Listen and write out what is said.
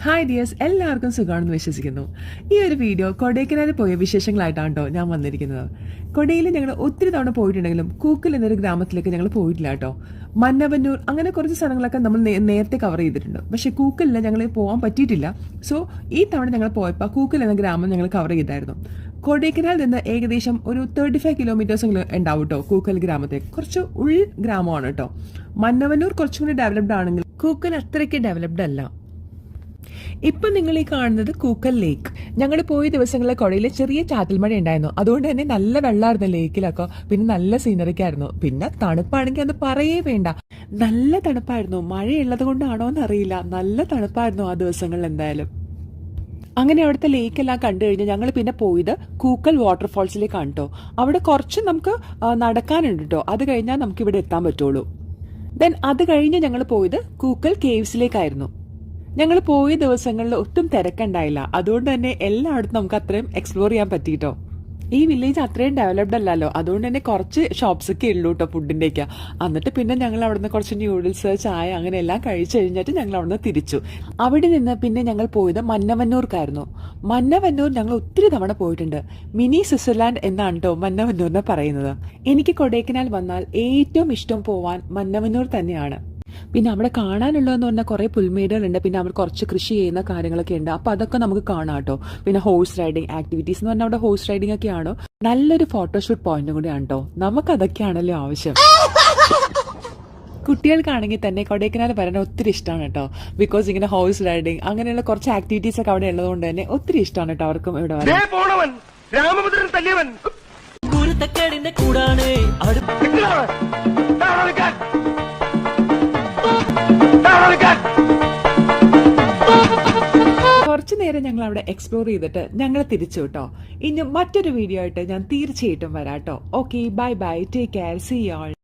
Hi dears, എല്ലാവർക്കും സുഖമാണെന്ന് വിശ്വസിക്കുന്നു. ഈ ഒരു വീഡിയോ കൊടൈക്കനാലിൽ പോയ വിശേഷങ്ങളായിട്ടാണ് കേട്ടോ ഞാൻ വന്നിരിക്കുന്നത്. കൊടയിൽ ഞങ്ങൾ ഒത്തിരി തവണ പോയിട്ടുണ്ടെങ്കിലും കൂക്കൽ എന്നൊരു ഗ്രാമത്തിലേക്ക് ഞങ്ങൾ പോയിട്ടില്ല കേട്ടോ. മന്നവന്നൂർ അങ്ങനെ കുറച്ച് സ്ഥലങ്ങളൊക്കെ നമ്മൾ നേരത്തെ കവർ ചെയ്തിട്ടുണ്ട്. പക്ഷേ കൂക്കലിൽ ഞങ്ങൾ പോകാൻ പറ്റിയിട്ടില്ല. സോ ഈ തവണ ഞങ്ങൾ പോയപ്പോൾ കൂക്കൽ എന്ന ഗ്രാമം ഞങ്ങൾ കവർ ചെയ്തായിരുന്നു. കൊടൈക്കനാലിൽ നിന്ന് ഏകദേശം ഒരു 35 കിലോമീറ്റേഴ്സ് ഉണ്ടാവും കേട്ടോ കൂക്കൽ ഗ്രാമത്തേക്ക്. കുറച്ച് ഉൾ ഗ്രാമമാണ് കേട്ടോ. മന്നവന്നൂർ കുറച്ചും കൂടി ഡെവലപ്ഡ് ആണെങ്കിൽ കൂക്കൽ അത്രയ്ക്ക് ഡെവലപ്ഡ് അല്ല. ഇപ്പൊ നിങ്ങൾ ഈ കാണുന്നത് കൂക്കൽ ലേക്ക്. ഞങ്ങൾ പോയ ദിവസങ്ങളിൽ കുടയിൽ ചെറിയ ചാറ്റൽ മഴ ഉണ്ടായിരുന്നു. അതുകൊണ്ട് തന്നെ നല്ല വെള്ളമായിരുന്നു ലേക്കിലൊക്കെ. പിന്നെ നല്ല സീനറിക്കായിരുന്നു. പിന്നെ തണുപ്പാണെങ്കിൽ അത് പറയേ വേണ്ട, നല്ല തണുപ്പായിരുന്നു. മഴയുള്ളത് കൊണ്ടാണോ എന്നറിയില്ല, നല്ല തണുപ്പായിരുന്നു ആ ദിവസങ്ങളിൽ എന്തായാലും. അങ്ങനെ അവിടുത്തെ ലേക്കെല്ലാം കണ്ടു കഴിഞ്ഞാൽ ഞങ്ങൾ പിന്നെ പോയത് കൂക്കൽ വാട്ടർഫാൾസിലേക്കാണ് കേട്ടോ. അവിടെ കുറച്ച് നമുക്ക് നടക്കാനുണ്ട് കേട്ടോ. അത് കഴിഞ്ഞാൽ നമുക്ക് ഇവിടെ എത്താൻ പറ്റുള്ളൂ. ദെൻ അത് കഴിഞ്ഞ് ഞങ്ങൾ പോയത് കൂക്കൽ കേവ്സിലേക്കായിരുന്നു. ഞങ്ങൾ പോയ ദിവസങ്ങളിൽ ഒട്ടും തിരക്കുണ്ടായില്ല. അതുകൊണ്ട് തന്നെ എല്ലായിടത്തും നമുക്ക് അത്രയും എക്സ്പ്ലോർ ചെയ്യാൻ പറ്റിയിട്ടോ. ഈ വില്ലേജ് അത്രയും ഡെവലപ്ഡ് അല്ലല്ലോ, അതുകൊണ്ട് തന്നെ കുറച്ച് ഷോപ്സ് ഒക്കെ ഉള്ളൂ കേട്ടോ ഫുഡിൻ്റെയൊക്കെ. എന്നിട്ട് പിന്നെ ഞങ്ങൾ അവിടുന്ന് കുറച്ച് ന്യൂഡിൽസ്, ചായ അങ്ങനെ എല്ലാം കഴിച്ചു കഴിഞ്ഞിട്ട് ഞങ്ങൾ അവിടുന്ന് തിരിച്ചു. അവിടെ നിന്ന് പിന്നെ ഞങ്ങൾ പോയത് മന്നവന്നൂർക്കായിരുന്നു. മന്നവന്നൂർ ഞങ്ങൾ ഒത്തിരി തവണ പോയിട്ടുണ്ട്. മിനി സ്വിറ്റ്സർലാൻഡ് എന്നാണ് കേട്ടോ മന്നവന്നൂരിനെ പറയുന്നത്. എനിക്ക് കൊടൈക്കനാൽ വന്നാൽ ഏറ്റവും ഇഷ്ടം പോവാൻ മന്നവന്നൂർ തന്നെയാണ്. പിന്നെ അവിടെ കാണാനുള്ളതെന്ന് പറഞ്ഞാൽ കുറേ പുൽമേടുകളുണ്ട്. പിന്നെ അവിടെ കുറച്ച് കൃഷി ചെയ്യുന്ന കാര്യങ്ങളൊക്കെ ഉണ്ട്. അപ്പോൾ അതൊക്കെ നമുക്ക് കാണാം കേട്ടോ. പിന്നെ ഹോഴ്സ് റൈഡിങ് ആക്ടിവിറ്റീസ് എന്ന് പറഞ്ഞാൽ അവിടെ ഹോഴ്സ് റൈഡിംഗ് ഒക്കെയാണോ. നല്ലൊരു ഫോട്ടോഷൂട്ട് പോയിന്റും കൂടിയാണ് കേട്ടോ. നമുക്കതൊക്കെയാണല്ലോ ആവശ്യം. കുട്ടികൾക്കാണെങ്കിൽ തന്നെ കൊടൈക്കനാൽ വരാൻ ഒത്തിരി ഇഷ്ടമാണ് കേട്ടോ. ബിക്കോസ് ഇങ്ങനെ ഹോഴ്സ് റൈഡിങ് അങ്ങനെയുള്ള കുറച്ച് ആക്ടിവിറ്റീസ് ഒക്കെ അവിടെ ഉള്ളതുകൊണ്ട് തന്നെ ഒത്തിരി ഇഷ്ടമാണ് കേട്ടോ അവർക്കും ഇവിടെ വരാൻ. കുറച്ചു നേരം ഞങ്ങൾ അവിടെ എക്സ്പ്ലോർ ചെയ്തിട്ട് ഞങ്ങൾ തിരിച്ചു കേട്ടോ. ഇനി മറ്റൊരു വീഡിയോ ആയിട്ട് ഞാൻ തീർച്ചയായിട്ടും വരാം കേട്ടോ. Okay, bye bye, take care, see you all.